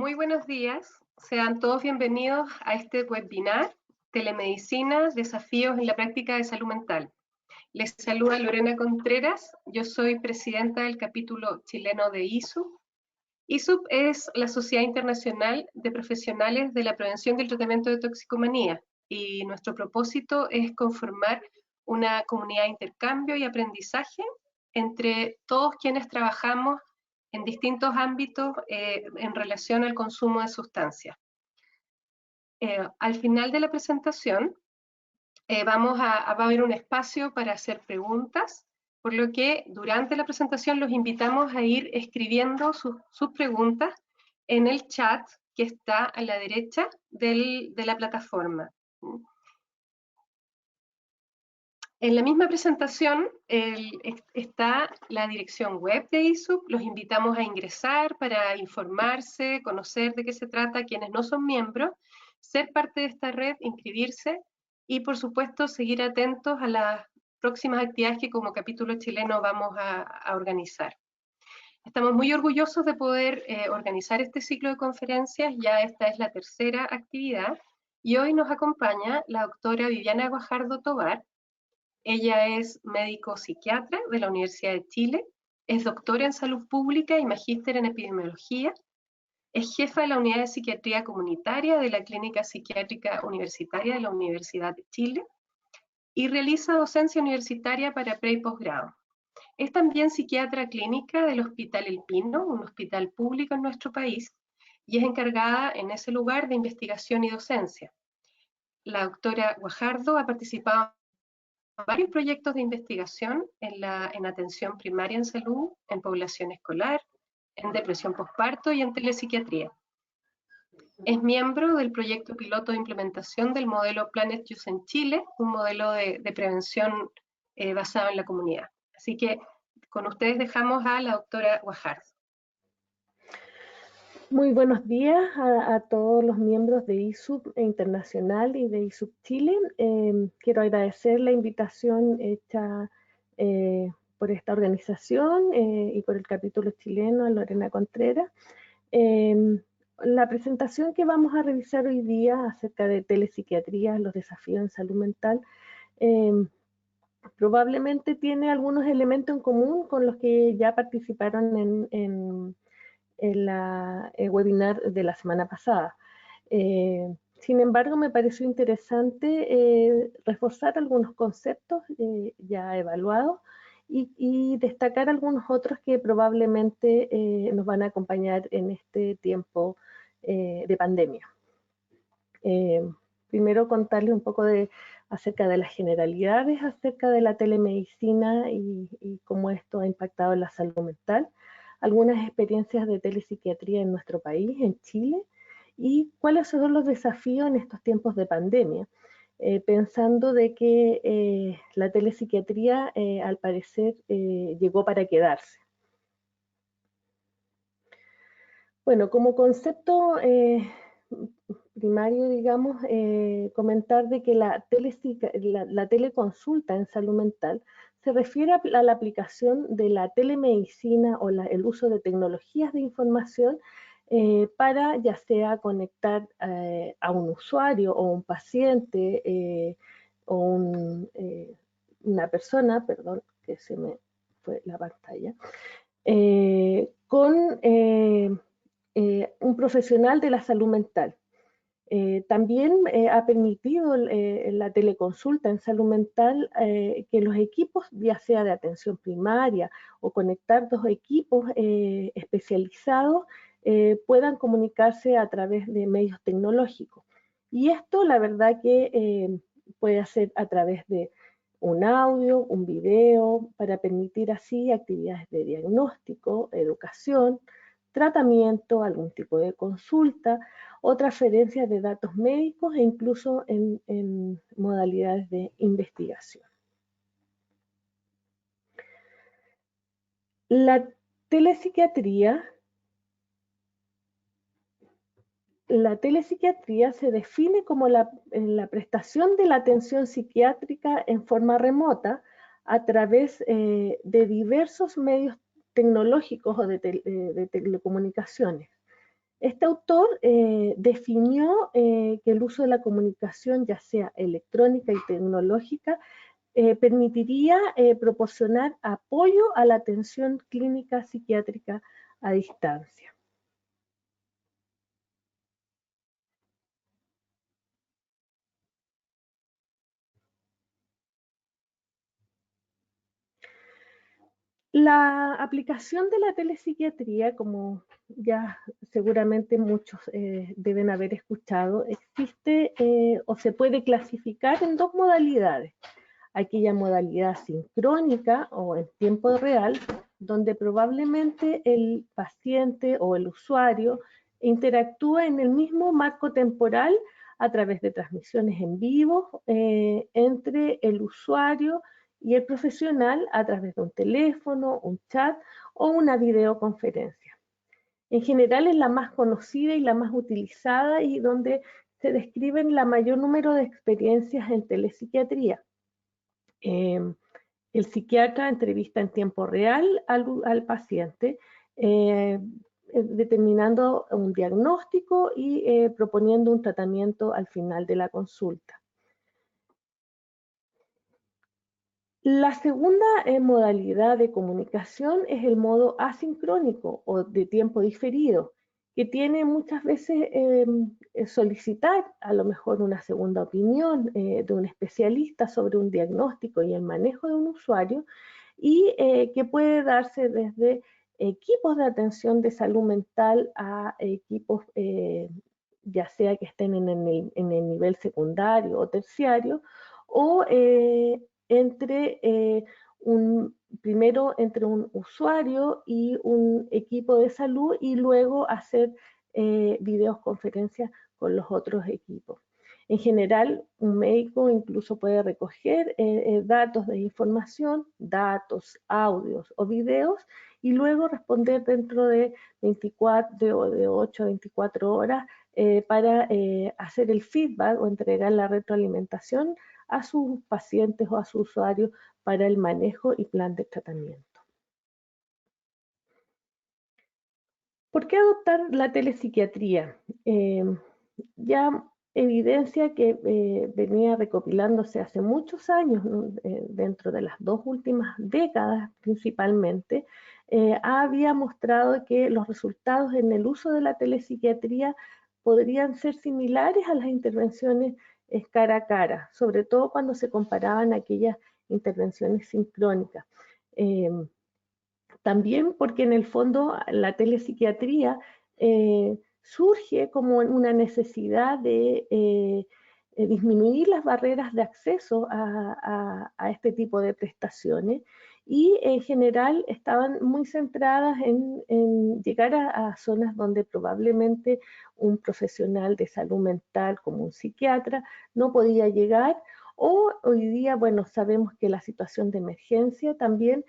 Muy buenos días, sean todos bienvenidos a este webinar, Telemedicina, Desafíos en la Práctica de Salud Mental. Les saluda Lorena Contreras, yo soy presidenta del capítulo chileno de ISUP. ISUP es la Sociedad Internacional de Profesionales de la Prevención y el Tratamiento de Toxicomanía, y nuestro propósito es conformar una comunidad de intercambio y aprendizaje entre todos quienes trabajamos en distintos ámbitos en relación al consumo de sustancias. Al final de la presentación va a haber un espacio para hacer preguntas, por lo que durante la presentación los invitamos a ir escribiendo sus preguntas en el chat que está a la derecha de la plataforma. En la misma presentación está la dirección web de ISUP, los invitamos a ingresar para informarse, conocer de qué se trata, quienes no son miembros, ser parte de esta red, inscribirse y por supuesto seguir atentos a las próximas actividades que como capítulo chileno vamos a organizar. Estamos muy orgullosos de poder organizar este ciclo de conferencias, ya esta es la tercera actividad y hoy nos acompaña la doctora Viviana Guajardo Tovar. Ella es médico psiquiatra de la Universidad de Chile, es doctora en salud pública y magíster en epidemiología, es jefa de la unidad de psiquiatría comunitaria de la Clínica Psiquiátrica Universitaria de la Universidad de Chile y realiza docencia universitaria para pre y posgrado. Es también psiquiatra clínica del Hospital El Pino, un hospital público en nuestro país, y es encargada en ese lugar de investigación y docencia. La doctora Guajardo ha participado varios proyectos de investigación en atención primaria en salud, en población escolar, en depresión postparto y en telepsiquiatría. Es miembro del proyecto piloto de implementación del modelo Planet Youth en Chile, un modelo de prevención basado en la comunidad. Así que con ustedes dejamos a la doctora Guajardo. Muy buenos días a todos los miembros de ISUP Internacional y de ISUP Chile. Quiero agradecer la invitación hecha por esta organización y por el capítulo chileno, a Lorena Contreras. La presentación que vamos a revisar hoy día acerca de telepsiquiatría, los desafíos en salud mental, probablemente tiene algunos elementos en común con los que ya participaron en la webinar de la semana pasada. Sin embargo, me pareció interesante reforzar algunos conceptos ya evaluados y destacar algunos otros que probablemente nos van a acompañar en este tiempo de pandemia. Primero contarles un poco acerca de las generalidades, acerca de la telemedicina y cómo esto ha impactado en la salud mental, algunas experiencias de telepsiquiatría en nuestro país, en Chile, y cuáles son los desafíos en estos tiempos de pandemia, pensando de que la telepsiquiatría al parecer llegó para quedarse. Bueno, como concepto primario, digamos, comentar de que la teleconsulta en salud mental se refiere a la aplicación de la telemedicina o el uso de tecnologías de información para ya sea conectar a un usuario o un paciente o una persona, perdón, que se me fue la pantalla, con un profesional de la salud mental. También ha permitido la teleconsulta en salud mental que los equipos, ya sea de atención primaria o conectar dos equipos especializados, puedan comunicarse a través de medios tecnológicos. Y esto, la verdad que puede hacer a través de un audio, un video, para permitir así actividades de diagnóstico, educación, tratamiento, algún tipo de consulta o transferencia de datos médicos e incluso en modalidades de investigación. La telepsiquiatría se define como la prestación de la atención psiquiátrica en forma remota a través de diversos medios tecnológicos o de telecomunicaciones. Este autor definió que el uso de la comunicación, ya sea electrónica y tecnológica, permitiría proporcionar apoyo a la atención clínica psiquiátrica a distancia. La aplicación de la telepsiquiatría, como ya seguramente muchos deben haber escuchado, existe o se puede clasificar en dos modalidades. Aquella modalidad sincrónica o en tiempo real, donde probablemente el paciente o el usuario interactúa en el mismo marco temporal a través de transmisiones en vivo entre el usuario y el profesional a través de un teléfono, un chat o una videoconferencia. En general es la más conocida y la más utilizada y donde se describen la mayor número de experiencias en telepsiquiatría. El psiquiatra entrevista en tiempo real al paciente, determinando un diagnóstico y proponiendo un tratamiento al final de la consulta. La segunda modalidad de comunicación es el modo asincrónico o de tiempo diferido, que tiene muchas veces solicitar a lo mejor una segunda opinión de un especialista sobre un diagnóstico y el manejo de un usuario y que puede darse desde equipos de atención de salud mental a equipos ya sea que estén en el nivel secundario o terciario o primero entre un usuario y un equipo de salud y luego hacer videoconferencias con los otros equipos. En general, un médico incluso puede recoger datos de información, datos, audios o videos y luego responder dentro de 8 a 24 horas para hacer el feedback o entregar la retroalimentación a sus pacientes o a sus usuarios para el manejo y plan de tratamiento. ¿Por qué adoptar la telepsiquiatría? Ya evidencia que venía recopilándose hace muchos años, ¿no? Dentro de las dos últimas décadas principalmente, había mostrado que los resultados en el uso de la telepsiquiatría podrían ser similares a las intervenciones cara a cara, sobre todo cuando se comparaban aquellas intervenciones sincrónicas. También porque en el fondo la telepsiquiatría surge como una necesidad de disminuir las barreras de acceso a este tipo de prestaciones y en general estaban muy centradas en llegar a zonas donde probablemente un profesional de salud mental como un psiquiatra no podía llegar o hoy día, bueno, sabemos que la situación de emergencia también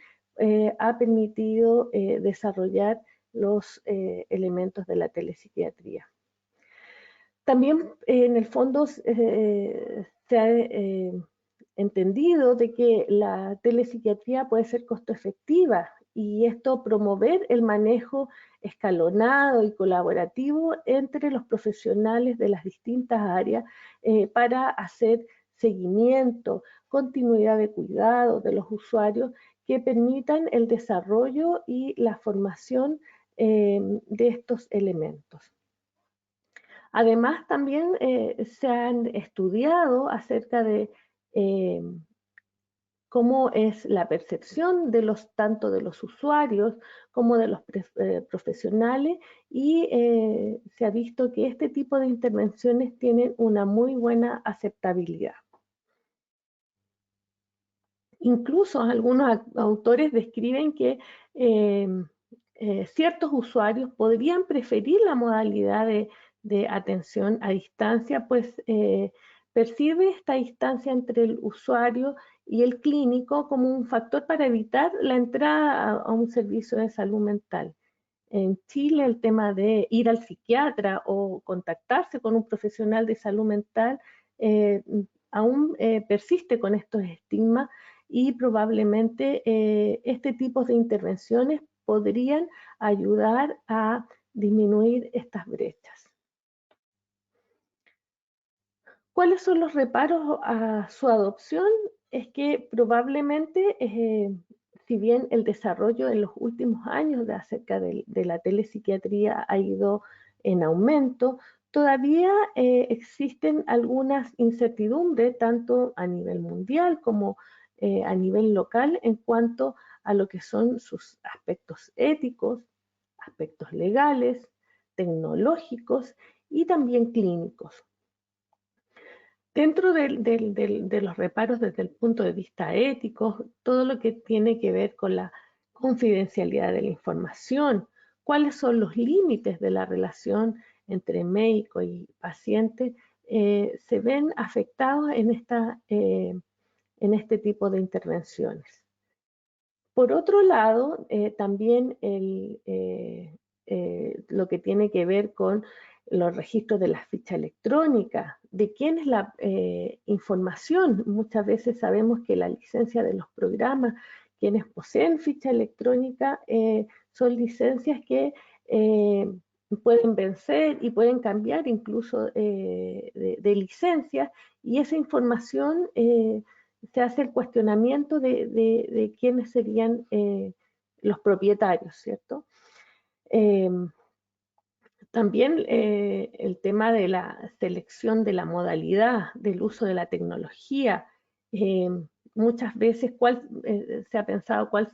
ha permitido desarrollar los elementos de la telepsiquiatría. También en el fondo se ha entendido de que la telepsiquiatría puede ser costo efectiva y esto promover el manejo escalonado y colaborativo entre los profesionales de las distintas áreas para hacer seguimiento, continuidad de cuidado de los usuarios que permitan el desarrollo y la formación de estos elementos. Además, también se han estudiado acerca de cómo es la percepción de tanto de los usuarios como de los profesionales y se ha visto que este tipo de intervenciones tienen una muy buena aceptabilidad. Incluso algunos autores describen que ciertos usuarios podrían preferir la modalidad de atención a distancia, pues percibe esta distancia entre el usuario y el clínico como un factor para evitar la entrada a un servicio de salud mental. En Chile el tema de ir al psiquiatra o contactarse con un profesional de salud mental aún persiste con estos estigmas y probablemente este tipo de intervenciones podrían ayudar a disminuir estas brechas. ¿Cuáles son los reparos a su adopción? Es que probablemente, si bien el desarrollo en los últimos años acerca de la telepsiquiatría ha ido en aumento, todavía existen algunas incertidumbres, tanto a nivel mundial como a nivel local, en cuanto a lo que son sus aspectos éticos, aspectos legales, tecnológicos y también clínicos. Dentro de los reparos desde el punto de vista ético, todo lo que tiene que ver con la confidencialidad de la información, cuáles son los límites de la relación entre médico y paciente, se ven afectados en este tipo de intervenciones. Por otro lado, también lo que tiene que ver con los registros de la ficha electrónica, de quién es la información. Muchas veces sabemos que la licencia de los programas, quienes poseen ficha electrónica, son licencias que pueden vencer y pueden cambiar incluso de licencias, y esa información se hace el cuestionamiento de quiénes serían los propietarios, ¿cierto? También el tema de la selección de la modalidad, del uso de la tecnología. Muchas veces se ha pensado cuál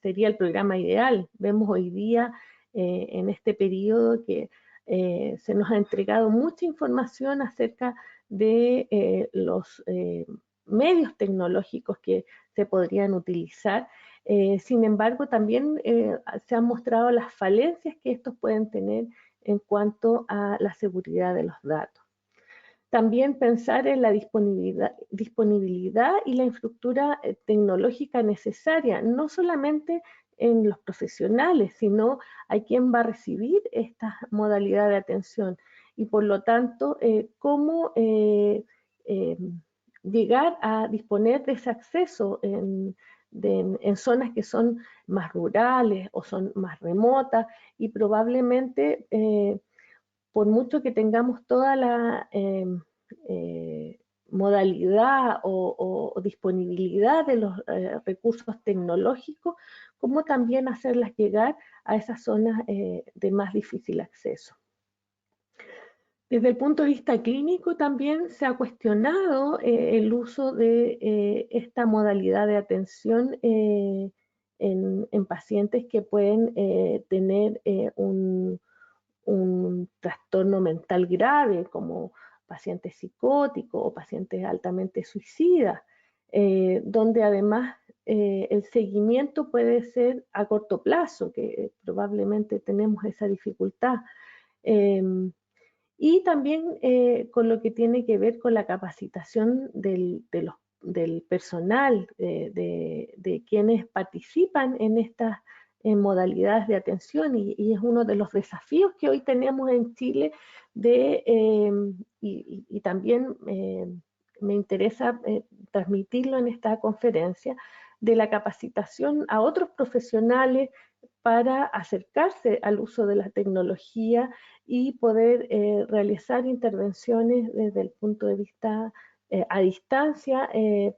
sería el programa ideal. Vemos hoy día en este periodo que se nos ha entregado mucha información acerca de los medios tecnológicos que se podrían utilizar. Sin embargo, también se han mostrado las falencias que estos pueden tener en cuanto a la seguridad de los datos. También pensar en la disponibilidad y la infraestructura tecnológica necesaria, no solamente en los profesionales, sino a quien va a recibir esta modalidad de atención. Y por lo tanto, cómo llegar a disponer de ese acceso en zonas que son más rurales o son más remotas, y probablemente por mucho que tengamos toda la modalidad o disponibilidad de los recursos tecnológicos, como también hacerlas llegar a esas zonas de más difícil acceso. Desde el punto de vista clínico también se ha cuestionado el uso de esta modalidad de atención en pacientes que pueden tener un trastorno mental grave, como pacientes psicóticos o pacientes altamente suicidas, donde además el seguimiento puede ser a corto plazo, que probablemente tenemos esa dificultad. Y también con lo que tiene que ver con la capacitación del personal, de quienes participan en estas modalidades de atención, y es uno de los desafíos que hoy tenemos en Chile, y también me interesa transmitirlo en esta conferencia, de la capacitación a otros profesionales para acercarse al uso de la tecnología y poder realizar intervenciones desde el punto de vista a distancia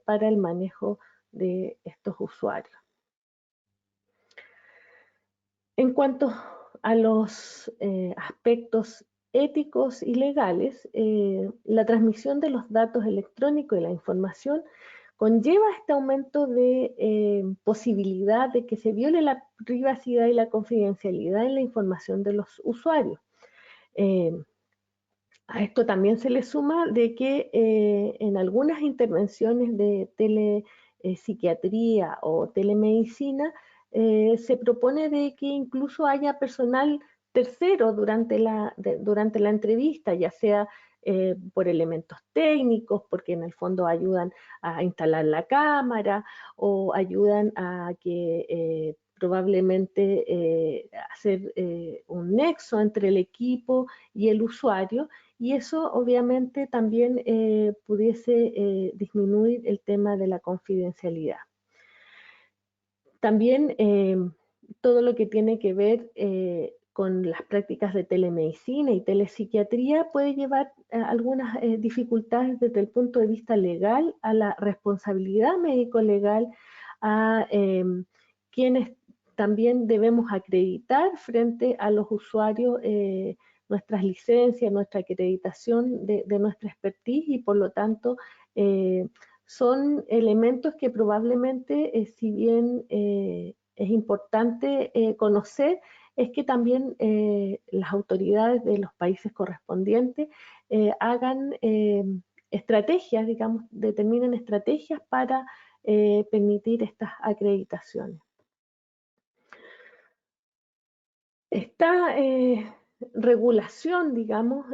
para el manejo de estos usuarios. En cuanto a los aspectos éticos y legales, la transmisión de los datos electrónicos y la información conlleva este aumento de posibilidad de que se viole la privacidad y la confidencialidad en la información de los usuarios. A esto también se le suma de que en algunas intervenciones de telepsiquiatría o telemedicina se propone de que incluso haya personal tercero durante la entrevista, ya sea por elementos técnicos, porque en el fondo ayudan a instalar la cámara o ayudan a que probablemente hacer un nexo entre el equipo y el usuario, y eso obviamente también pudiese disminuir el tema de la confidencialidad. También todo lo que tiene que ver con las prácticas de telemedicina y telepsiquiatría puede llevar a algunas dificultades desde el punto de vista legal, a la responsabilidad médico-legal, a quienes también debemos acreditar frente a los usuarios nuestras licencias, nuestra acreditación de nuestra expertise, y por lo tanto son elementos que probablemente, si bien es importante conocer, es que también las autoridades de los países correspondientes hagan estrategias, digamos, determinen estrategias para permitir estas acreditaciones. Esta regulación, digamos,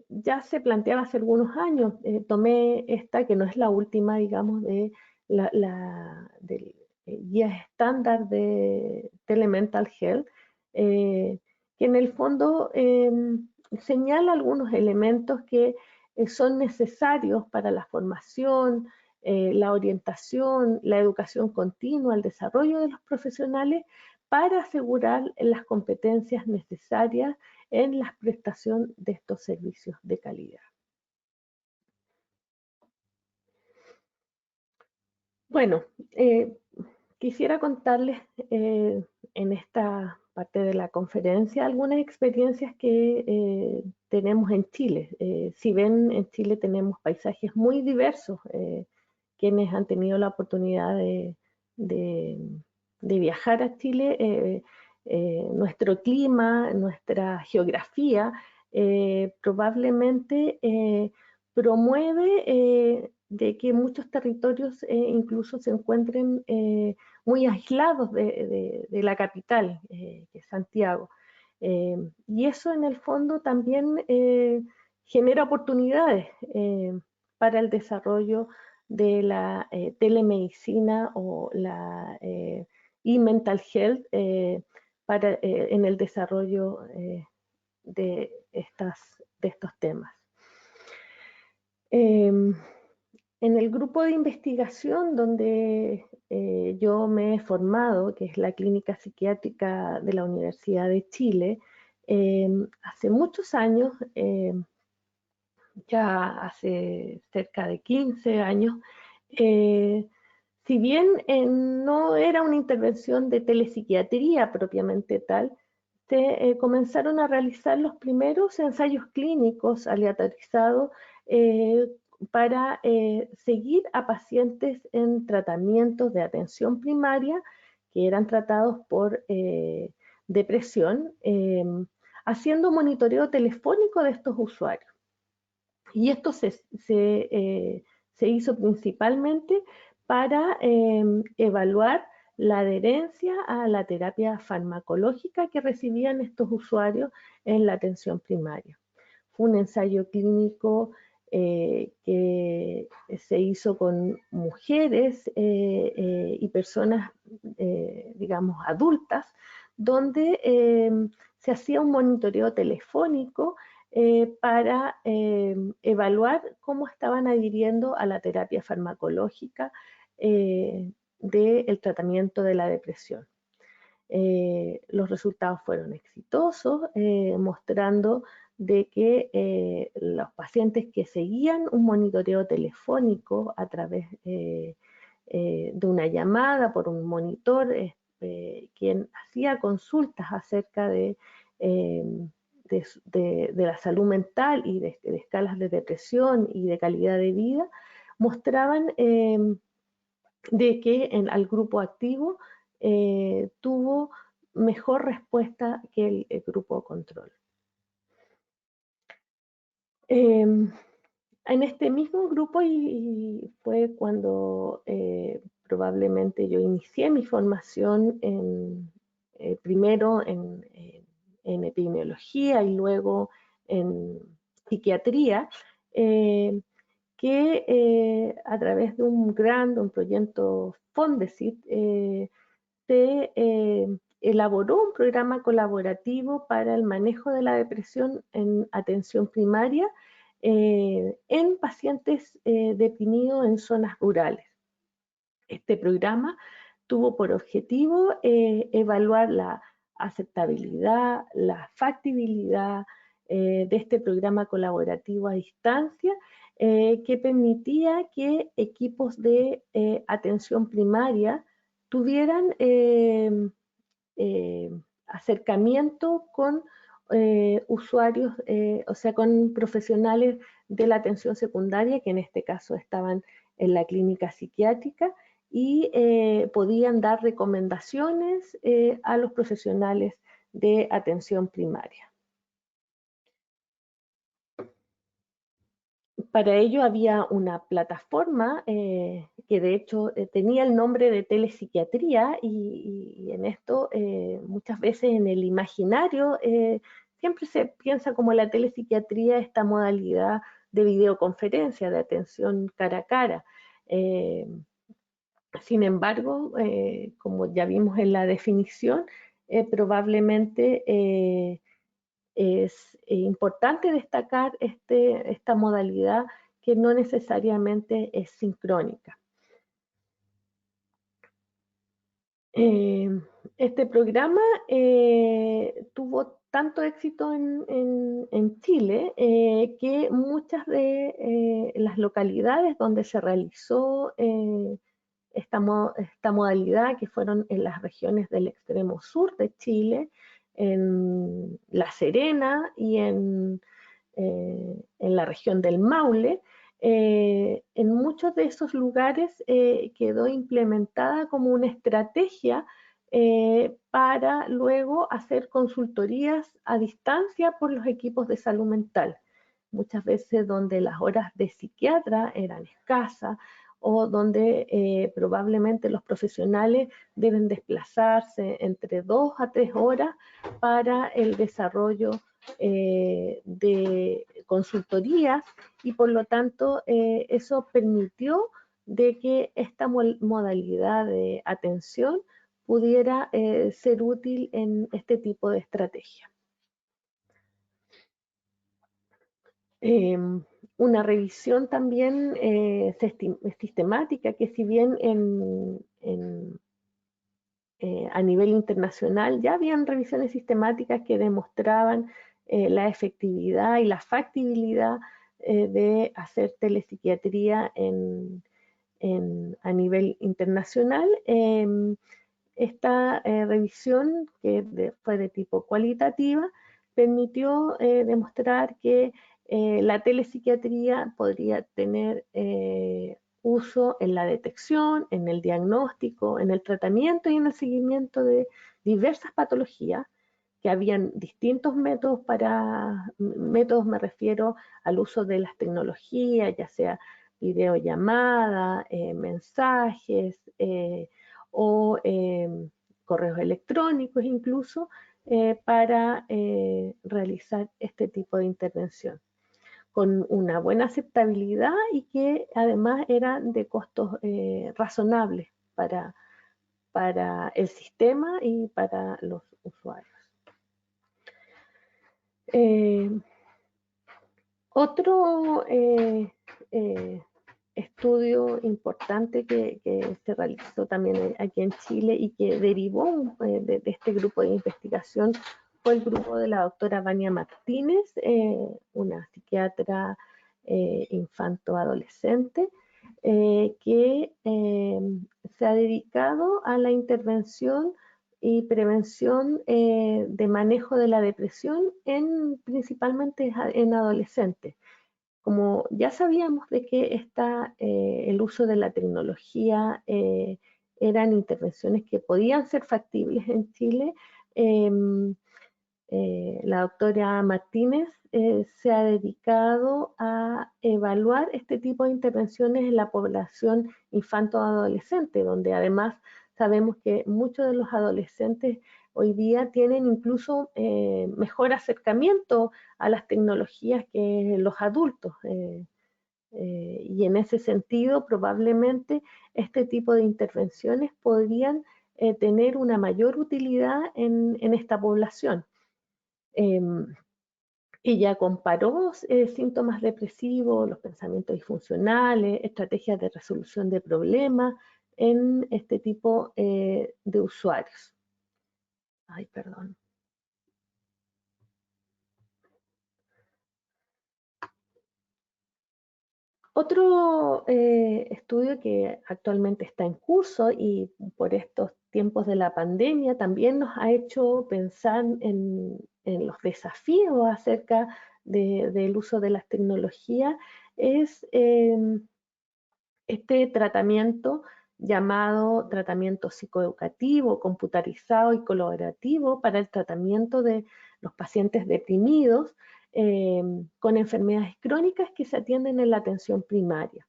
ya se planteaba hace algunos años. Tomé esta, que no es la última, digamos, de del guía estándar de Telemental Health, que en el fondo señala algunos elementos que son necesarios para la formación, la orientación, la educación continua, el desarrollo de los profesionales, para asegurar las competencias necesarias en la prestación de estos servicios de calidad. Bueno, quisiera contarles en esta parte de la conferencia algunas experiencias que tenemos en Chile. Si ven, en Chile tenemos paisajes muy diversos. Quienes han tenido la oportunidad de viajar a Chile, nuestro clima, nuestra geografía, probablemente promueve de que muchos territorios incluso se encuentren muy aislados de la capital, que es Santiago. Y eso en el fondo también genera oportunidades para el desarrollo de la telemedicina o la e-mental health en el desarrollo de estos temas. En el grupo de investigación donde yo me he formado, que es la Clínica Psiquiátrica de la Universidad de Chile, hace muchos años, ya hace cerca de 15 años, si bien no era una intervención de telepsiquiatría propiamente tal, se comenzaron a realizar los primeros ensayos clínicos aleatorizados para seguir a pacientes en tratamientos de atención primaria que eran tratados por depresión, haciendo monitoreo telefónico de estos usuarios. Y esto se hizo principalmente para evaluar la adherencia a la terapia farmacológica que recibían estos usuarios en la atención primaria. Fue un ensayo clínico que se hizo con mujeres y personas, digamos, adultas, donde se hacía un monitoreo telefónico para evaluar cómo estaban adhiriendo a la terapia farmacológica del tratamiento de la depresión. Los resultados fueron exitosos, mostrando de que los pacientes que seguían un monitoreo telefónico a través de una llamada por un monitor, quien hacía consultas acerca de la salud mental y de escalas de depresión y de calidad de vida, mostraban de que al grupo activo tuvo mejor respuesta que el grupo control. En este mismo grupo, y fue cuando probablemente yo inicié mi formación primero en epidemiología y luego en psiquiatría, que a través de un proyecto Fondesit, se elaboró un programa colaborativo para el manejo de la depresión en atención primaria en pacientes deprimidos en zonas rurales. Este programa tuvo por objetivo evaluar la aceptabilidad, la factibilidad de este programa colaborativo a distancia, que permitía que equipos de atención primaria tuvieran acercamiento con usuarios, o sea, con profesionales de la atención secundaria, que en este caso estaban en la clínica psiquiátrica, y podían dar recomendaciones a los profesionales de atención primaria. Para ello había una plataforma que de hecho tenía el nombre de telepsiquiatría y en esto muchas veces en el imaginario siempre se piensa como la telepsiquiatría esta modalidad de videoconferencia, de atención cara a cara. Sin embargo, como ya vimos en la definición, probablemente es importante destacar esta modalidad que no necesariamente es sincrónica. Este programa tuvo tanto éxito en Chile que muchas de las localidades donde se realizó esta modalidad, que fueron en las regiones del extremo sur de Chile, en La Serena y en la región del Maule, en muchos de esos lugares quedó implementada como una estrategia para luego hacer consultorías a distancia por los equipos de salud mental. Muchas veces donde las horas de psiquiatra eran escasas o donde probablemente los profesionales deben desplazarse entre 2 a 3 horas para el desarrollo de consultorías y por lo tanto eso permitió de que esta modalidad de atención pudiera ser útil en este tipo de estrategia. Una revisión también sistemática que si bien a nivel internacional ya habían revisiones sistemáticas que demostraban la efectividad y la factibilidad de hacer telepsiquiatría a nivel internacional. Esta revisión, que fue de tipo cualitativa, permitió demostrar que la telepsiquiatría podría tener uso en la detección, en el diagnóstico, en el tratamiento y en el seguimiento de diversas patologías, que habían distintos métodos métodos me refiero al uso de las tecnologías, ya sea videollamada, mensajes o correos electrónicos incluso, para realizar este tipo de intervención, con una buena aceptabilidad y que además eran de costos razonables para el sistema y para los usuarios. Otro estudio importante que se realizó también aquí en Chile y que derivó de este grupo de investigación fue el grupo de la doctora Vania Martínez, una psiquiatra infanto-adolescente, que se ha dedicado a la intervención y prevención de manejo de la depresión principalmente en adolescentes. Como ya sabíamos de que el uso de la tecnología eran intervenciones que podían ser factibles en Chile, la doctora Martínez se ha dedicado a evaluar este tipo de intervenciones en la población infanto-adolescente, donde además sabemos que muchos de los adolescentes hoy día tienen incluso mejor acercamiento a las tecnologías que los adultos. Y en ese sentido, probablemente este tipo de intervenciones podrían tener una mayor utilidad en esta población. Ella comparó síntomas depresivos, los pensamientos disfuncionales, estrategias de resolución de problemas en este tipo de usuarios. Ay, perdón. Otro estudio que actualmente está en curso y por estos tiempos de la pandemia también nos ha hecho pensar en los desafíos acerca del uso de las tecnologías es este tratamiento llamado tratamiento psicoeducativo, computarizado y colaborativo para el tratamiento de los pacientes deprimidos con enfermedades crónicas que se atienden en la atención primaria.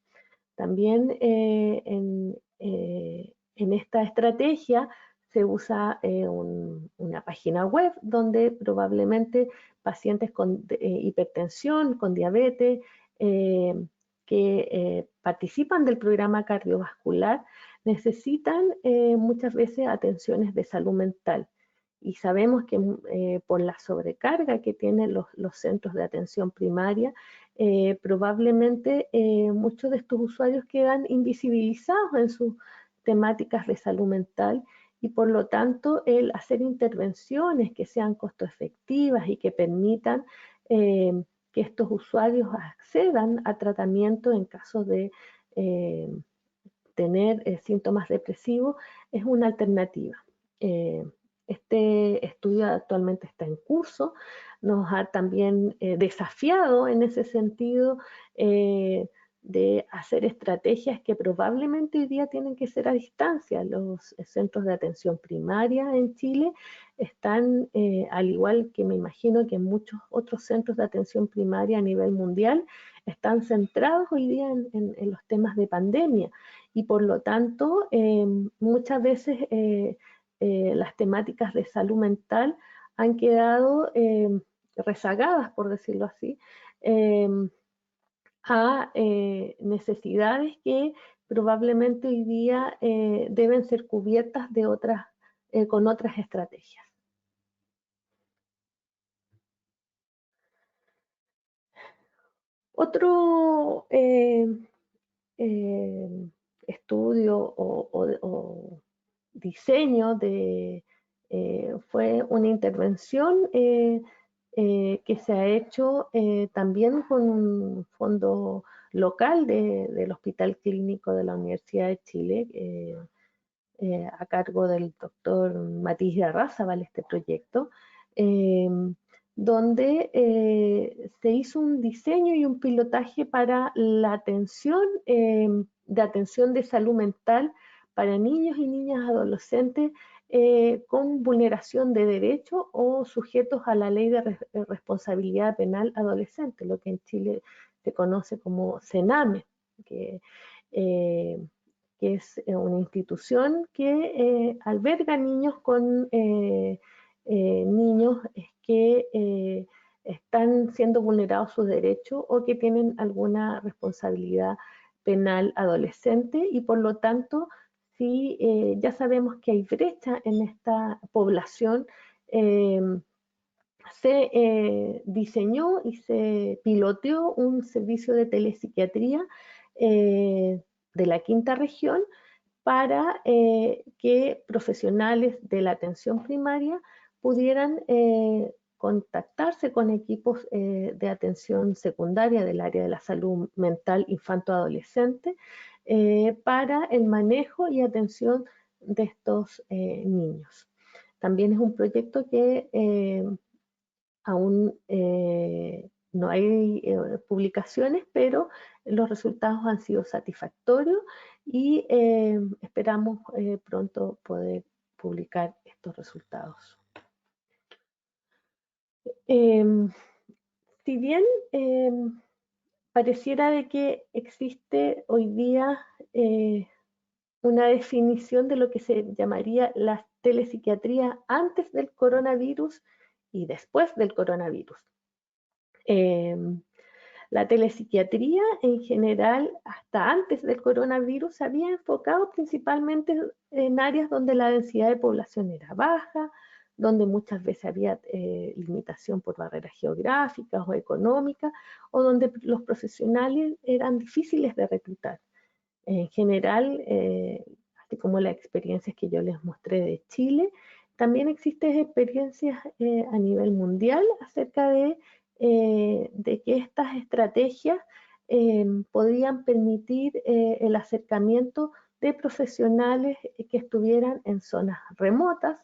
También en esta estrategia se usa una página web donde probablemente pacientes con hipertensión, con diabetes, que participan del programa cardiovascular necesitan muchas veces atenciones de salud mental. Y sabemos que por la sobrecarga que tienen los centros de atención primaria, probablemente muchos de estos usuarios quedan invisibilizados en sus temáticas de salud mental y por lo tanto el hacer intervenciones que sean costo efectivas y que permitan que estos usuarios accedan a tratamiento en caso de tener síntomas depresivos es una alternativa. Este estudio actualmente está en curso, nos ha también desafiado en ese sentido de hacer estrategias que probablemente hoy día tienen que ser a distancia. Los centros de atención primaria en Chile están, al igual que me imagino que en muchos otros centros de atención primaria a nivel mundial, están centrados hoy día en los temas de pandemia y por lo tanto muchas veces las temáticas de salud mental han quedado rezagadas, por decirlo así, a necesidades que probablemente hoy día deben ser cubiertas de con otras estrategias. Otro estudio o diseño fue una intervención que se ha hecho también con un fondo local del Hospital Clínico de la Universidad de Chile, a cargo del doctor Matías Arrázaval, este proyecto, donde se hizo un diseño y un pilotaje para la atención de salud mental para niños y niñas adolescentes con vulneración de derechos o sujetos a la ley de responsabilidad penal adolescente, lo que en Chile se conoce como CENAME, que es una institución que alberga niños con niños que están siendo vulnerados sus derechos o que tienen alguna responsabilidad penal adolescente y por lo tanto si ya sabemos que hay brecha en esta población, se diseñó y se piloteó un servicio de telepsiquiatría de la quinta región para que profesionales de la atención primaria pudieran contactarse con equipos de atención secundaria del área de la salud mental infanto-adolescente para el manejo y atención de estos niños. También es un proyecto que aún no hay publicaciones, pero los resultados han sido satisfactorios y esperamos pronto poder publicar estos resultados. Si bien pareciera de que existe hoy día una definición de lo que se llamaría la telepsiquiatría antes del coronavirus y después del coronavirus. La telepsiquiatría en general, hasta antes del coronavirus, se había enfocado principalmente en áreas donde la densidad de población era baja, donde muchas veces había limitación por barreras geográficas o económicas, o donde los profesionales eran difíciles de reclutar. En general, así como las experiencias que yo les mostré de Chile, También existen experiencias a nivel mundial acerca de que estas estrategias podían permitir el acercamiento de profesionales que estuvieran en zonas remotas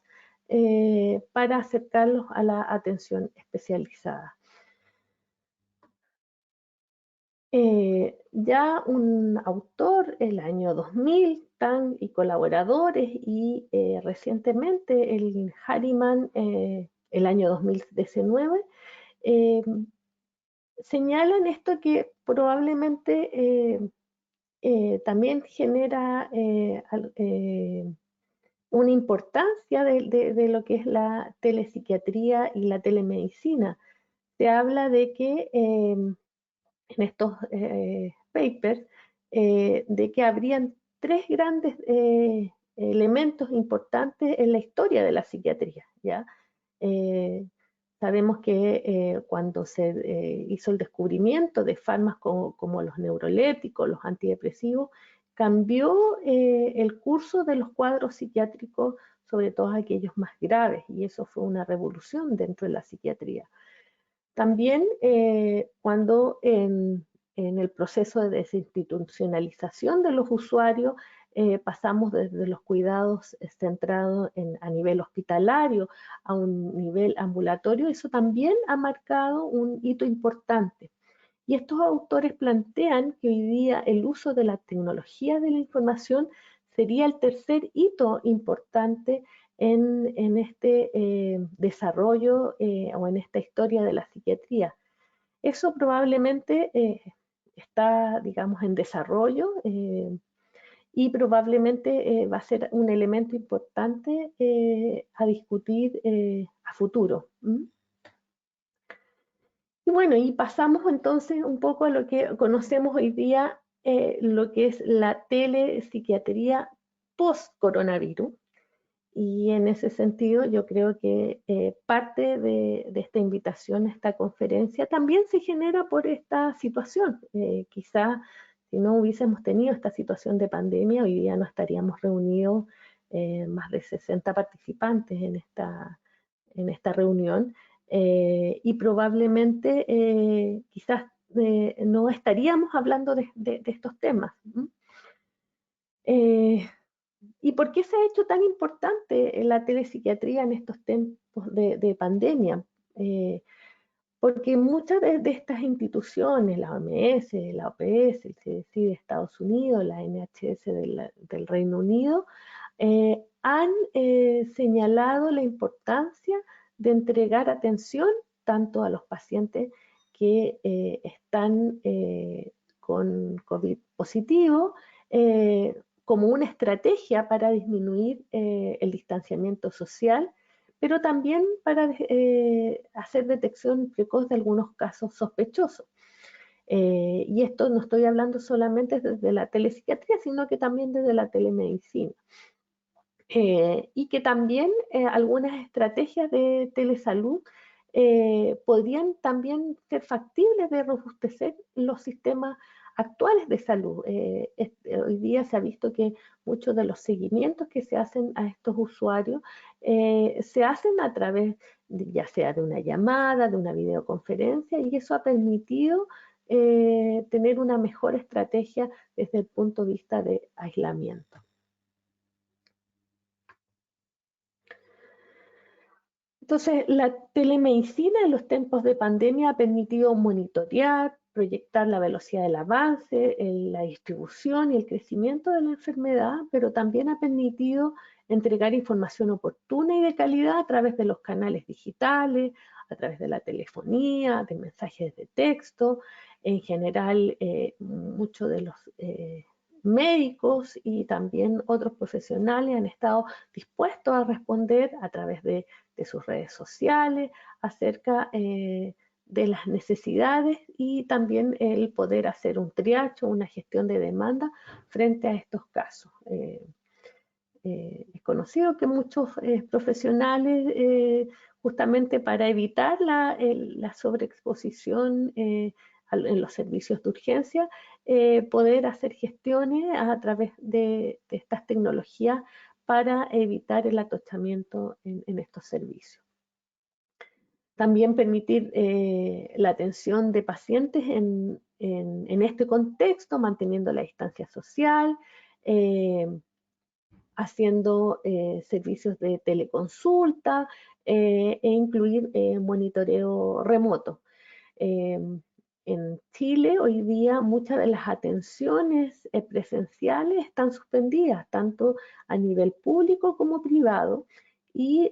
para acercarlos a la atención especializada. Ya un autor, el año 2000, Tang y colaboradores, y recientemente el Harriman, el año 2019, señalan esto que probablemente también genera una importancia de lo que es la telepsiquiatría y la telemedicina. Se habla de que en estos papers, de que habrían tres grandes elementos importantes en la historia de la psiquiatría, ¿ya? Sabemos que cuando se hizo el descubrimiento de fármacos como los neurolépticos, los antidepresivos, cambió el curso de los cuadros psiquiátricos, sobre todo aquellos más graves, y eso fue una revolución dentro de la psiquiatría. También cuando en el proceso de desinstitucionalización de los usuarios pasamos desde los cuidados centrados a nivel hospitalario a un nivel ambulatorio, eso también ha marcado un hito importante. Y estos autores plantean que hoy día el uso de la tecnología de la información sería el tercer hito importante en este desarrollo o en esta historia de la psiquiatría. Eso probablemente está, digamos, en desarrollo y probablemente va a ser un elemento importante a discutir a futuro. Y bueno, y pasamos entonces un poco a lo que conocemos hoy día, lo que es la telepsiquiatría post-coronavirus. Y en ese sentido yo creo que parte de esta invitación, esta conferencia, también se genera por esta situación. Quizá si no hubiésemos tenido esta situación de pandemia, hoy día no estaríamos reunidos más de 60 participantes en esta reunión y probablemente quizás no estaríamos hablando de estos temas. ¿Y por qué se ha hecho tan importante la telepsiquiatría en estos tiempos de pandemia? Porque muchas de estas instituciones, la OMS, la OPS, el CDC de Estados Unidos, la NHS del Reino Unido, han señalado la importancia de entregar atención tanto a los pacientes que están con COVID positivo, como una estrategia para disminuir el distanciamiento social, pero también para hacer detección precoz de algunos casos sospechosos. Y esto no estoy hablando solamente desde la telepsiquiatría, sino que también desde la telemedicina. Y que también algunas estrategias de telesalud podrían también ser factibles de robustecer los sistemas actuales de salud. Hoy día se ha visto que muchos de los seguimientos que se hacen a estos usuarios se hacen a través ya sea de una llamada, de una videoconferencia, y eso ha permitido tener una mejor estrategia desde el punto de vista de aislamiento. Entonces, la telemedicina en los tiempos de pandemia ha permitido monitorear, proyectar la velocidad del avance, la distribución y el crecimiento de la enfermedad, pero también ha permitido entregar información oportuna y de calidad a través de los canales digitales, a través de la telefonía, de mensajes de texto. En general, muchos de los médicos y también otros profesionales han estado dispuestos a responder a través de sus redes sociales acerca de las necesidades y también el poder hacer un triaje, una gestión de demanda frente a estos casos. Es conocido que muchos profesionales, justamente para evitar la sobreexposición en los servicios de urgencia, poder hacer gestiones a través de estas tecnologías para evitar el atochamiento en estos servicios. También permitir la atención de pacientes en este contexto, manteniendo la distancia social, haciendo servicios de teleconsulta e incluir monitoreo remoto. En Chile hoy día muchas de las atenciones presenciales están suspendidas, tanto a nivel público como privado. Y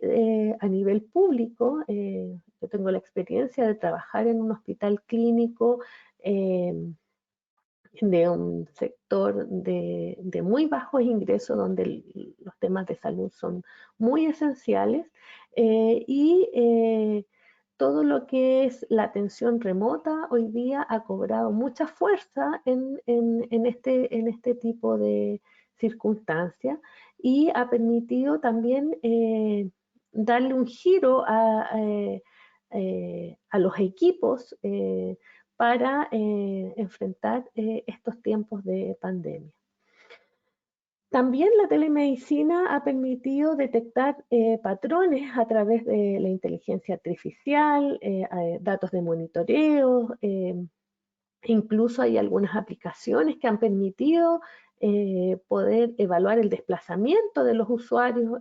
a nivel público, yo tengo la experiencia de trabajar en un hospital clínico de un sector de muy bajos ingresos, donde los temas de salud son muy esenciales, y todo lo que es la atención remota hoy día ha cobrado mucha fuerza en este tipo de circunstancias, y ha permitido también darle un giro a los equipos para enfrentar estos tiempos de pandemia. También la telemedicina ha permitido detectar patrones a través de la inteligencia artificial, datos de monitoreo, incluso hay algunas aplicaciones que han permitido poder evaluar el desplazamiento de los usuarios,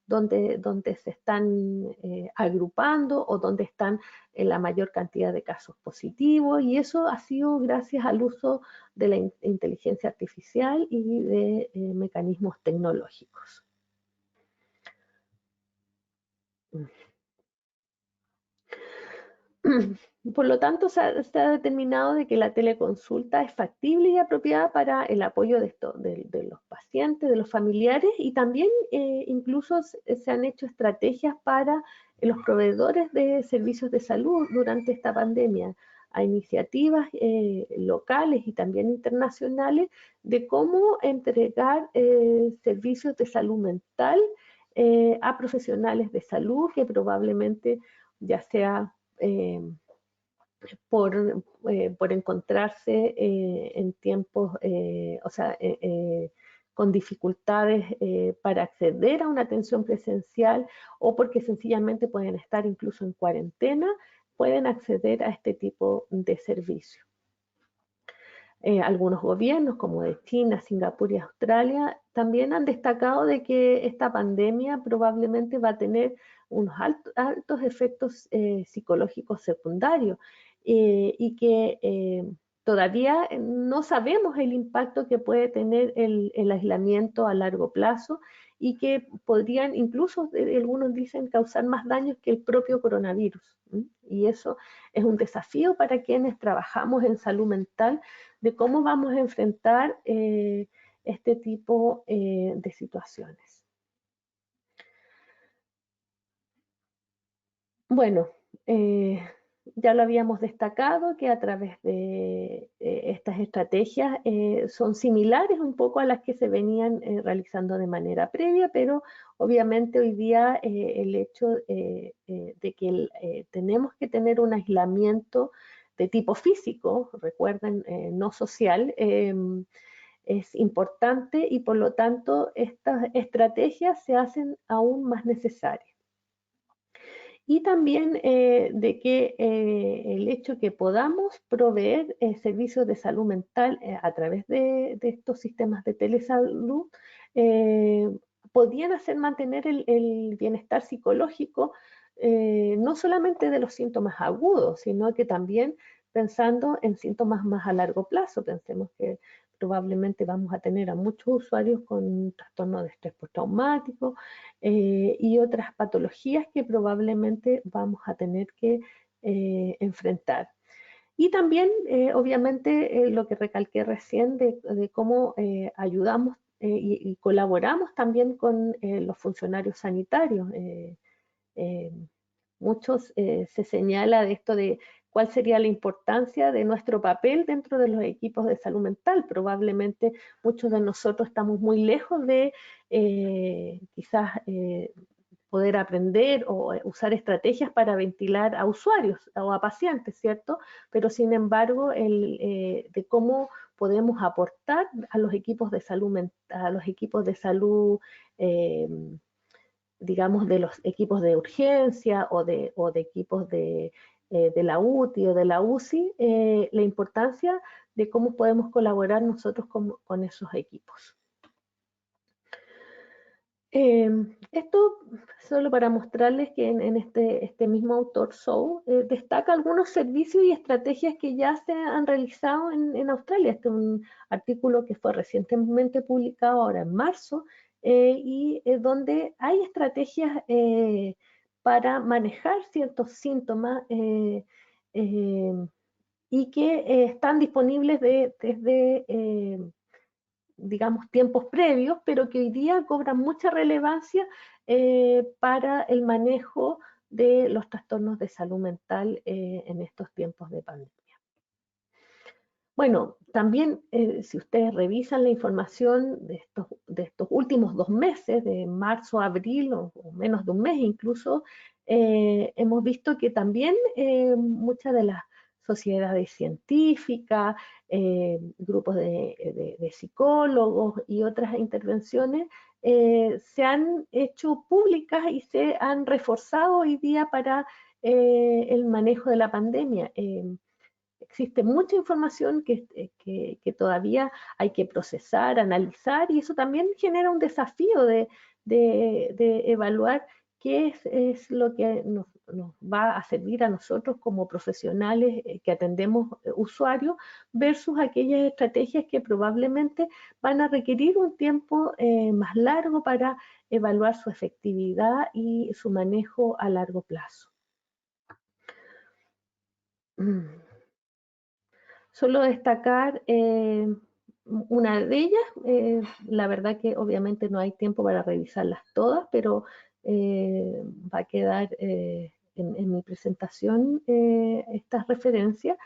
donde se están agrupando o donde están la mayor cantidad de casos positivos, y eso ha sido gracias al uso de la inteligencia artificial y de mecanismos tecnológicos. Por lo tanto, se ha determinado de que la teleconsulta es factible y apropiada para el apoyo de los pacientes, de los familiares, y también incluso se han hecho estrategias para los proveedores de servicios de salud durante esta pandemia, a iniciativas locales y también internacionales de cómo entregar servicios de salud mental a profesionales de salud que probablemente ya sea por encontrarse en tiempos, con dificultades para acceder a una atención presencial, o porque sencillamente pueden estar incluso en cuarentena, pueden acceder a este tipo de servicio. Algunos gobiernos como de China, Singapur y Australia también han destacado de que esta pandemia probablemente va a tener unos altos efectos psicológicos secundarios, y que todavía no sabemos el impacto que puede tener el aislamiento a largo plazo, y que podrían incluso, algunos dicen, causar más daños que el propio coronavirus. Y eso es un desafío para quienes trabajamos en salud mental, de cómo vamos a enfrentar este tipo de situaciones. Bueno, ya lo habíamos destacado, que a través de estas estrategias son similares un poco a las que se venían realizando de manera previa, pero obviamente hoy día el hecho de que tenemos que tener un aislamiento de tipo físico, recuerden, no social, es importante, y por lo tanto estas estrategias se hacen aún más necesarias. Y también de que el hecho que podamos proveer servicios de salud mental a través de estos sistemas de telesalud podrían hacer mantener el bienestar psicológico, no solamente de los síntomas agudos, sino que también pensando en síntomas más a largo plazo. Pensemos que probablemente vamos a tener a muchos usuarios con trastorno de estrés postraumático y otras patologías que probablemente vamos a tener que enfrentar. Y también, obviamente, lo que recalqué recién de cómo ayudamos y colaboramos también con los funcionarios sanitarios. Muchos se señala de esto de cuál sería la importancia de nuestro papel dentro de los equipos de salud mental. Probablemente muchos de nosotros estamos muy lejos de quizás poder aprender o usar estrategias para ventilar a usuarios o a pacientes, ¿cierto? Pero sin embargo, de cómo podemos aportar a los equipos de salud, digamos, de los equipos de urgencia o de equipos de la UTI o de la UCI, la importancia de cómo podemos colaborar nosotros con esos equipos. Esto solo para mostrarles que en este mismo autor, Zhou, destaca algunos servicios y estrategias que ya se han realizado en Australia. Este es un artículo que fue recientemente publicado ahora en marzo, y donde hay estrategias para manejar ciertos síntomas y que están disponibles desde digamos, tiempos previos, pero que hoy día cobran mucha relevancia para el manejo de los trastornos de salud mental en estos tiempos de pandemia. Bueno, también si ustedes revisan la información de estos últimos 2 meses, de marzo a abril, o menos de un mes incluso, hemos visto que también muchas de las sociedades científicas, grupos de psicólogos y otras intervenciones se han hecho públicas y se han reforzado hoy día para el manejo de la pandemia. Existe mucha información que todavía hay que procesar, analizar, y eso también genera un desafío de evaluar qué es lo que nos va a servir a nosotros como profesionales que atendemos usuarios versus aquellas estrategias que probablemente van a requerir un tiempo más largo para evaluar su efectividad y su manejo a largo plazo. Solo destacar una de ellas, la verdad que obviamente no hay tiempo para revisarlas todas, pero va a quedar en mi presentación estas referencias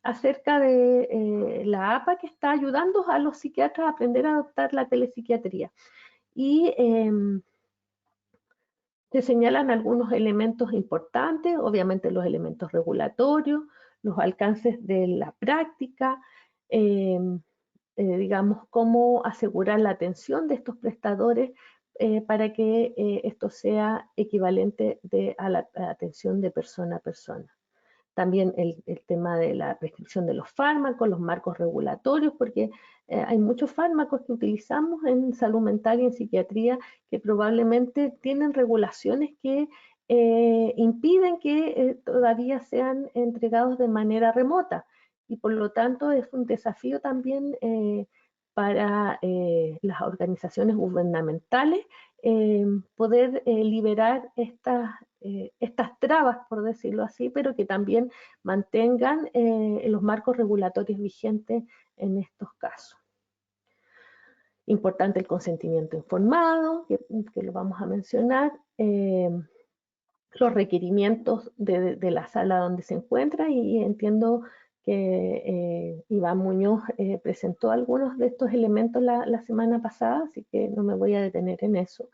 acerca de la APA, que está ayudando a los psiquiatras a aprender a adoptar la telepsiquiatría. Y se señalan algunos elementos importantes, obviamente los elementos regulatorios, los alcances de la práctica, digamos, cómo asegurar la atención de estos prestadores para que esto sea equivalente a la atención de persona a persona. También el tema de la prescripción de los fármacos, los marcos regulatorios, porque hay muchos fármacos que utilizamos en salud mental y en psiquiatría que probablemente tienen regulaciones que impiden que todavía sean entregados de manera remota, y por lo tanto es un desafío también para las organizaciones gubernamentales poder liberar estas trabas, por decirlo así, pero que también mantengan los marcos regulatorios vigentes en estos casos. Importante el consentimiento informado, que lo vamos a mencionar, los requerimientos de la sala donde se encuentra, y entiendo que Iván Muñoz presentó algunos de estos elementos la semana pasada, así que no me voy a detener en eso.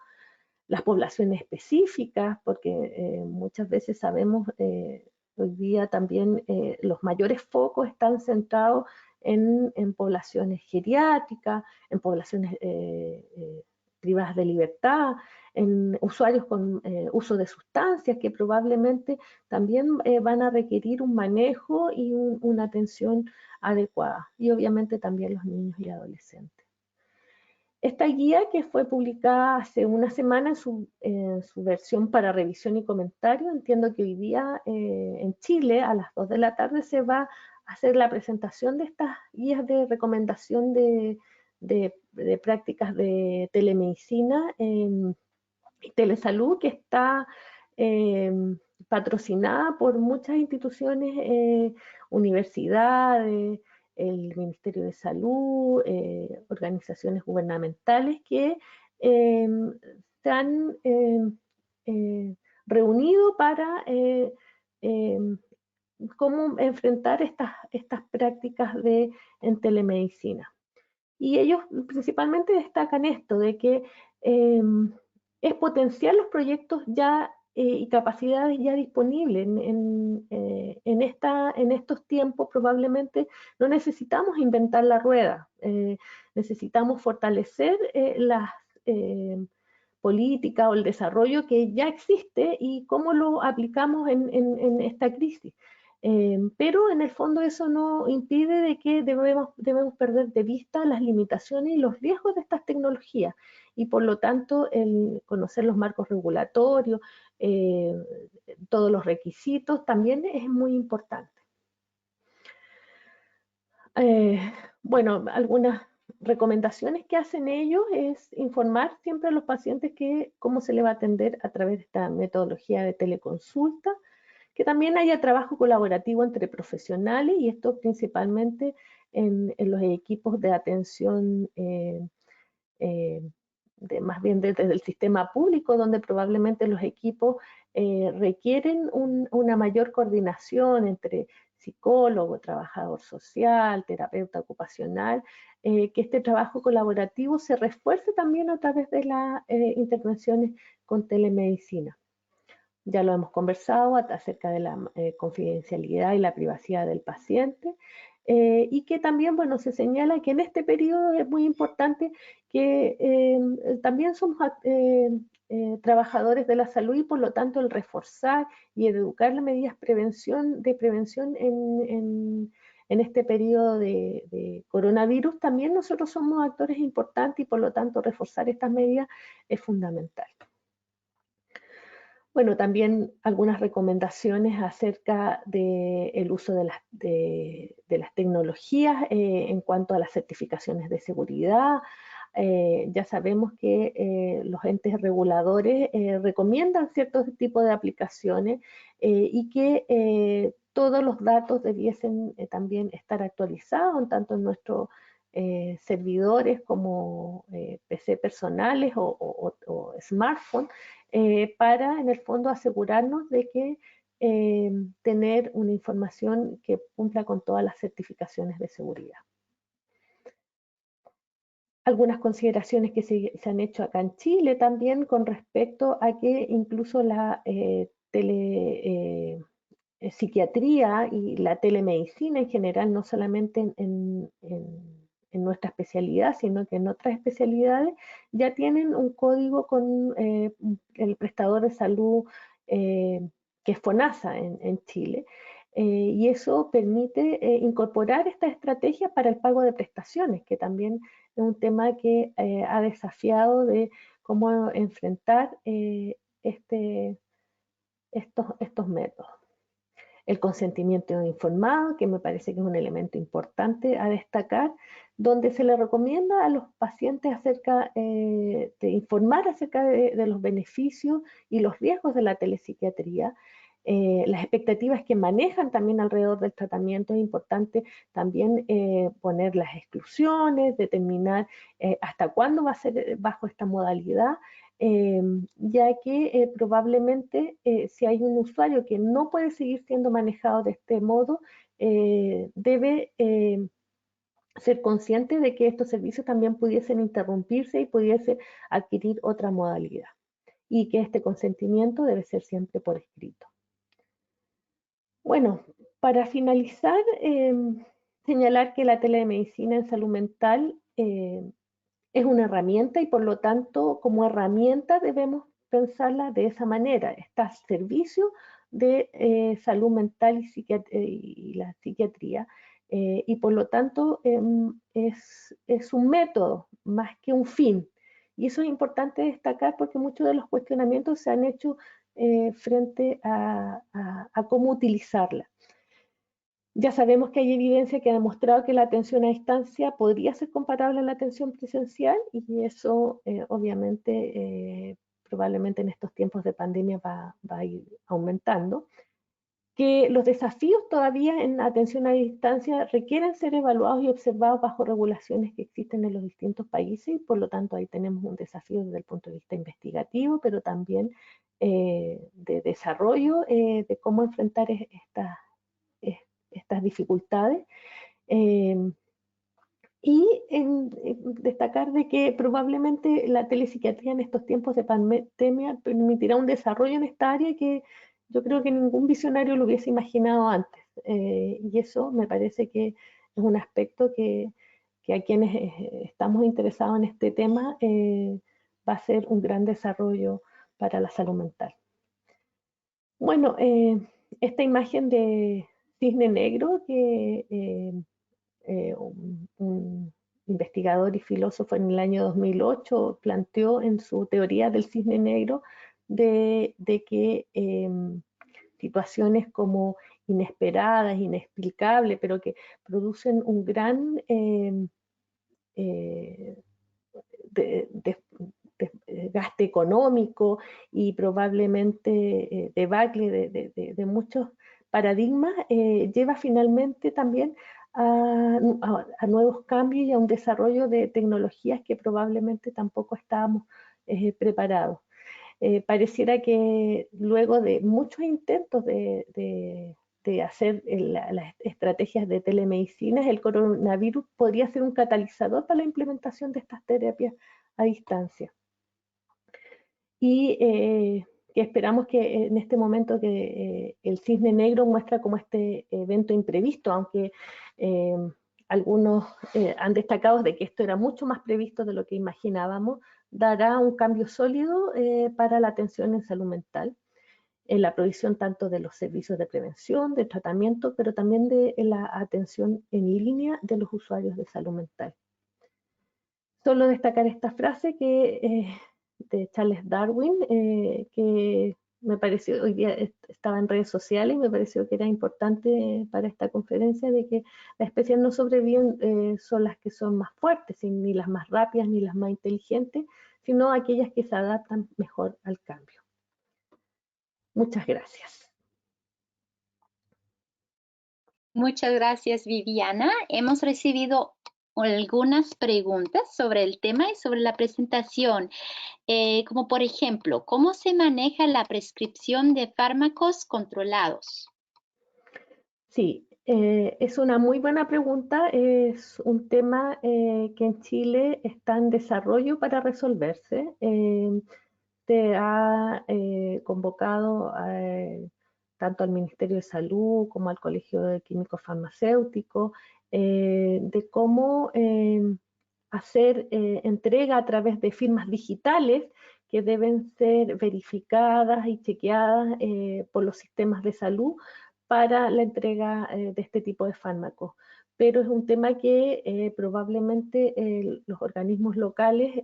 Las poblaciones específicas, porque muchas veces sabemos hoy día también los mayores focos están centrados en poblaciones geriátricas, en poblaciones privadas de libertad, en usuarios con uso de sustancias que probablemente también van a requerir un manejo y una atención adecuada, y obviamente también los niños y adolescentes. Esta guía, que fue publicada hace una semana en su versión para revisión y comentario, entiendo que hoy día en Chile a las 2 de la tarde se va a hacer la presentación de estas guías de recomendación de prácticas de telemedicina y telesalud, que está patrocinada por muchas instituciones, universidades, el Ministerio de Salud, organizaciones gubernamentales que se han reunido para cómo enfrentar estas prácticas en telemedicina. Y ellos principalmente destacan esto, de que es potenciar los proyectos ya y capacidades ya disponibles. En estos tiempos probablemente no necesitamos inventar la rueda, necesitamos fortalecer las políticas o el desarrollo que ya existe y cómo lo aplicamos en esta crisis. Pero en el fondo eso no impide de que debemos perder de vista las limitaciones y los riesgos de estas tecnologías y por lo tanto el conocer los marcos regulatorios, eh, todos los requisitos también es muy importante. Bueno, algunas recomendaciones que hacen ellos es informar siempre a los pacientes que cómo se le va a atender a través de esta metodología de teleconsulta, que también haya trabajo colaborativo entre profesionales y esto principalmente en los equipos de atención eh, más bien desde el sistema público, donde probablemente los equipos requieren una mayor coordinación entre psicólogo, trabajador social, terapeuta ocupacional, que este trabajo colaborativo se refuerce también a través de las intervenciones con telemedicina. Ya lo hemos conversado acerca de la confidencialidad y la privacidad del paciente, y que también, bueno, se señala que en este periodo es muy importante que también somos trabajadores de la salud y por lo tanto el reforzar y educar las medidas de prevención en este periodo de coronavirus, también nosotros somos actores importantes y por lo tanto reforzar estas medidas es fundamental. Bueno, también algunas recomendaciones acerca del uso de las tecnologías en cuanto a las certificaciones de seguridad. Ya sabemos que los entes reguladores recomiendan ciertos tipos de aplicaciones y que todos los datos debiesen también estar actualizados, tanto en nuestros servidores como PC personales o smartphones, para en el fondo asegurarnos de que tener una información que cumpla con todas las certificaciones de seguridad. Algunas consideraciones que se han hecho acá en Chile también con respecto a que incluso la psiquiatría y la telemedicina en general, no solamente en nuestra especialidad, sino que en otras especialidades, ya tienen un código con el prestador de salud que es FONASA en Chile. Y eso permite incorporar estas estrategias para el pago de prestaciones, que también es un tema que ha desafiado de cómo enfrentar estos métodos. El consentimiento informado, que me parece que es un elemento importante a destacar, donde se le recomienda a los pacientes de informar acerca de los beneficios y los riesgos de la telepsiquiatría, las expectativas que manejan también alrededor del tratamiento. Es importante también poner las exclusiones, determinar hasta cuándo va a ser bajo esta modalidad, ya que probablemente si hay un usuario que no puede seguir siendo manejado de este modo, debe ser consciente de que estos servicios también pudiesen interrumpirse y pudiese adquirir otra modalidad y que este consentimiento debe ser siempre por escrito. Bueno, para finalizar, señalar que la telemedicina en salud mental es una herramienta y por lo tanto como herramienta debemos pensarla de esa manera. Está al servicio de salud mental y la psiquiatría y por lo tanto es un método más que un fin. Y eso es importante destacar porque muchos de los cuestionamientos se han hecho frente a cómo utilizarla. Ya sabemos que hay evidencia que ha demostrado que la atención a distancia podría ser comparable a la atención presencial y eso obviamente probablemente en estos tiempos de pandemia va a ir aumentando. Que los desafíos todavía en atención a distancia requieren ser evaluados y observados bajo regulaciones que existen en los distintos países y por lo tanto ahí tenemos un desafío desde el punto de vista investigativo, pero también de desarrollo de cómo enfrentar estas dificultades. En destacar de que probablemente la telepsiquiatría en estos tiempos de pandemia permitirá un desarrollo en esta área que yo creo que ningún visionario lo hubiese imaginado antes. Y eso me parece que es un aspecto que a quienes estamos interesados en este tema va a ser un gran desarrollo para la salud mental. Bueno, esta imagen de cisne negro que un investigador y filósofo en el año 2008 planteó en su teoría del cisne negro de que situaciones como inesperadas, inexplicables, pero que producen un gran eh, de, de, gasto económico y probablemente debacle de muchos paradigmas, lleva finalmente también a nuevos cambios y a un desarrollo de tecnologías que probablemente tampoco estábamos preparados. Pareciera que luego de muchos intentos de hacer las estrategias de telemedicina, el coronavirus podría ser un catalizador para la implementación de estas terapias a distancia. Y que esperamos que en este momento que el cisne negro muestra como este evento imprevisto, aunque algunos han destacado de que esto era mucho más previsto de lo que imaginábamos, dará un cambio sólido para la atención en salud mental, en la provisión tanto de los servicios de prevención, de tratamiento, pero también de la atención en línea de los usuarios de salud mental. Solo destacar esta frase de Charles Darwin, que me pareció, hoy día estaba en redes sociales y me pareció que era importante para esta conferencia, de que las especies no sobreviven son las que son más fuertes, ni las más rápidas ni las más inteligentes, sino aquellas que se adaptan mejor al cambio. Muchas gracias. Muchas gracias, Viviana. Hemos recibido algunas preguntas sobre el tema y sobre la presentación, como por ejemplo, ¿cómo se maneja la prescripción de fármacos controlados? Sí, es una muy buena pregunta. Es un tema que en Chile está en desarrollo para resolverse. Se ha convocado tanto al Ministerio de Salud como al Colegio de Químicos Farmacéuticos de cómo hacer entrega a través de firmas digitales que deben ser verificadas y chequeadas por los sistemas de salud para la entrega de este tipo de fármacos. Pero es un tema que probablemente los organismos locales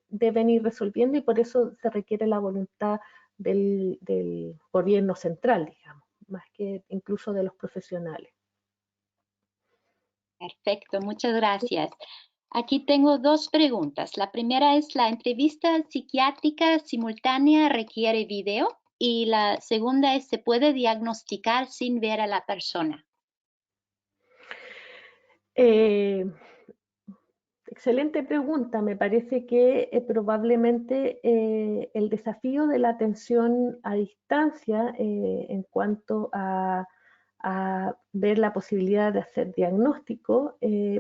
deben ir resolviendo y por eso se requiere la voluntad del gobierno central, digamos, más que incluso de los profesionales. Perfecto, muchas gracias. Aquí tengo dos preguntas. La primera es, ¿la entrevista psiquiátrica simultánea requiere video? Y la segunda es, ¿se puede diagnosticar sin ver a la persona? Excelente pregunta. Me parece que probablemente el desafío de la atención a distancia en cuanto a ver la posibilidad de hacer diagnóstico,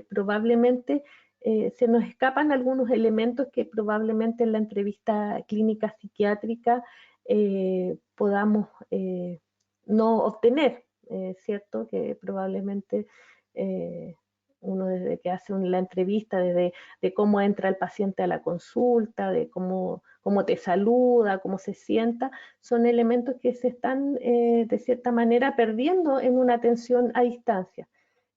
probablemente se nos escapan algunos elementos que probablemente en la entrevista clínica psiquiátrica podamos no obtener, ¿cierto? Que probablemente uno desde que hace la entrevista, desde de cómo entra el paciente a la consulta, de cómo te saluda, cómo se sienta, son elementos que se están de cierta manera perdiendo en una atención a distancia.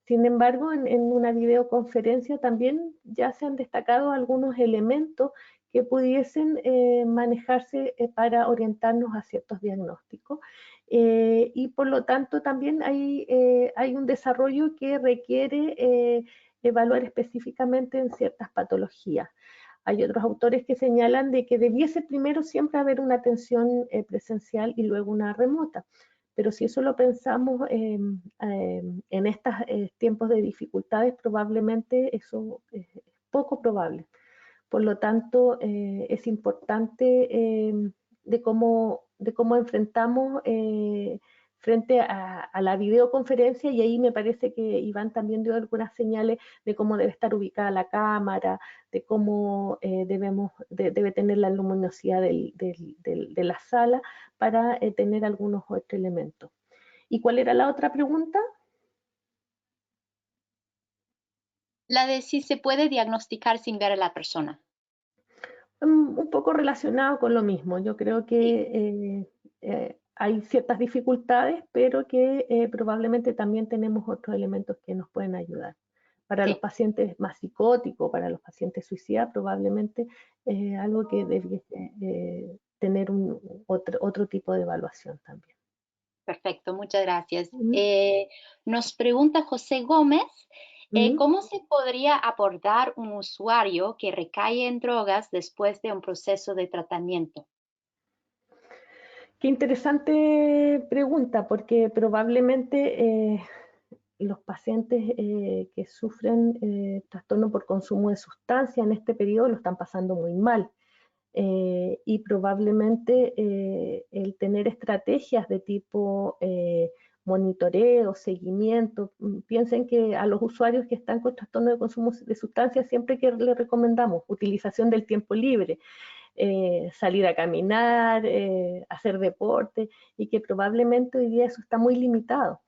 Sin embargo, en una videoconferencia también ya se han destacado algunos elementos que pudiesen manejarse para orientarnos a ciertos diagnósticos. Y por lo tanto también hay un desarrollo que requiere evaluar específicamente en ciertas patologías. Hay otros autores que señalan de que debiese primero siempre haber una atención presencial y luego una remota. Pero si eso lo pensamos en estos tiempos de dificultades, probablemente eso es poco probable. Por lo tanto, es importante de cómo enfrentamos frente a la videoconferencia, y ahí me parece que Iván también dio algunas señales de cómo debe estar ubicada la cámara, de cómo debe tener la luminosidad de la sala para tener algunos otros elementos. ¿Y cuál era la otra pregunta? La de si se puede diagnosticar sin ver a la persona. Un poco relacionado con lo mismo. Yo creo que hay ciertas dificultades, pero que probablemente también tenemos otros elementos que nos pueden ayudar. Para los pacientes más psicóticos, para los pacientes suicidas, probablemente algo que debiese tener otro tipo de evaluación también. Perfecto, muchas gracias. Nos pregunta José Gómez, ¿cómo se podría abordar un usuario que recae en drogas después de un proceso de tratamiento? Qué interesante pregunta, porque probablemente los pacientes que sufren trastorno por consumo de sustancia en este periodo lo están pasando muy mal. Y probablemente el tener estrategias de tipo monitoreo, seguimiento, piensen que a los usuarios que están con trastorno de consumo de sustancias siempre que les recomendamos utilización del tiempo libre, salir a caminar, hacer deporte, y que probablemente hoy día eso está muy limitado.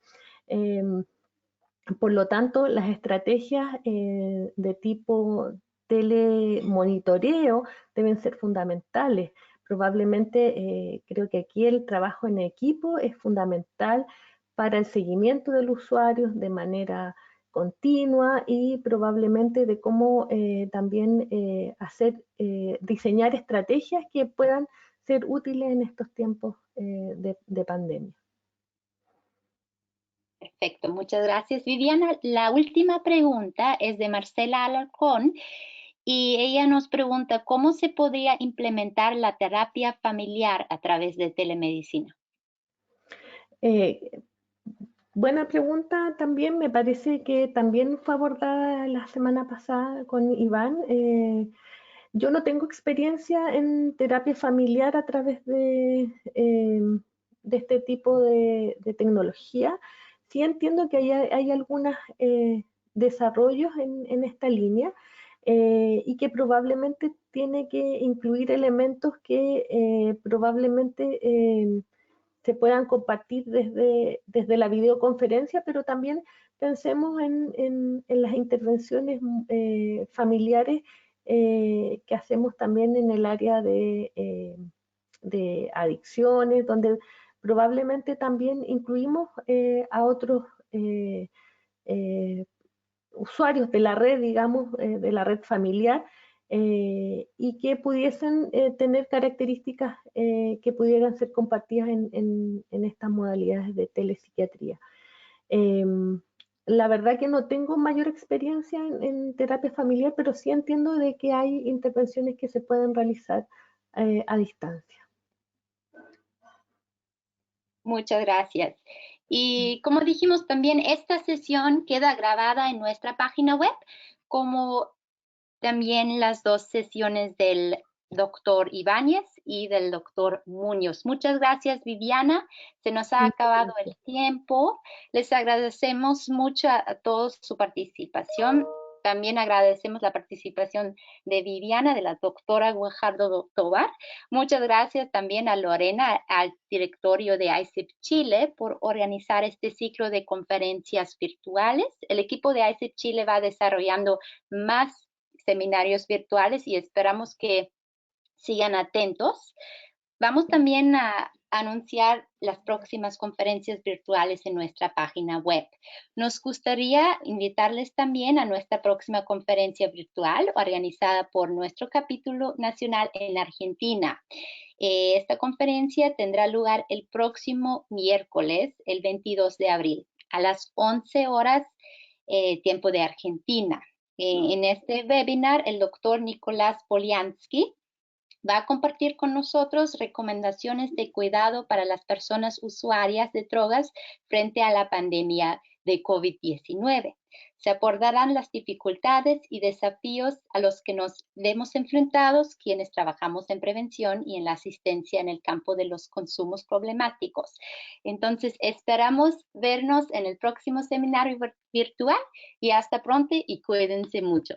Por lo tanto, las estrategias de tipo telemonitoreo deben ser fundamentales. Probablemente creo que aquí el trabajo en equipo es fundamental para el seguimiento del usuario de manera continua, y probablemente de cómo también diseñar estrategias que puedan ser útiles en estos tiempos de pandemia. Perfecto, muchas gracias, Viviana. La última pregunta es de Marcela Alarcón y ella nos pregunta cómo se podría implementar la terapia familiar a través de telemedicina. Buena pregunta también, me parece que también fue abordada la semana pasada con Iván. Yo no tengo experiencia en terapia familiar a través de este tipo de tecnología. Sí entiendo que hay algunos desarrollos en esta línea, y que probablemente tiene que incluir elementos que probablemente se puedan compartir desde la videoconferencia, pero también pensemos en las intervenciones familiares que hacemos también en el área de adicciones, donde probablemente también incluimos a otros usuarios de la red, digamos, de la red familiar, y que pudiesen tener características que pudieran ser compartidas en estas modalidades de telepsiquiatría. La verdad que no tengo mayor experiencia en terapia familiar, pero sí entiendo de que hay intervenciones que se pueden realizar a distancia. Muchas gracias. Y como dijimos también, esta sesión queda grabada en nuestra página web, como también las dos sesiones del doctor Ibáñez y del doctor Muñoz. Muchas gracias, Viviana. Se nos ha acabado el tiempo. Les agradecemos mucho a todos su participación. También agradecemos la participación de Viviana, de la doctora Guajardo Tobar. Muchas gracias también a Lorena, al directorio de ICEP Chile, por organizar este ciclo de conferencias virtuales. El equipo de ICEP Chile va desarrollando más seminarios virtuales y esperamos que sigan atentos. Vamos también a anunciar las próximas conferencias virtuales en nuestra página web. Nos gustaría invitarles también a nuestra próxima conferencia virtual organizada por nuestro capítulo nacional en Argentina. Esta conferencia tendrá lugar el próximo miércoles, el 22 de abril, a las 11 horas, tiempo de Argentina. En este webinar, el doctor Nicolás Poliansky va a compartir con nosotros recomendaciones de cuidado para las personas usuarias de drogas frente a la pandemia de COVID-19. Se abordarán las dificultades y desafíos a los que nos vemos enfrentados quienes trabajamos en prevención y en la asistencia en el campo de los consumos problemáticos. Entonces, esperamos vernos en el próximo seminario virtual y hasta pronto y cuídense mucho.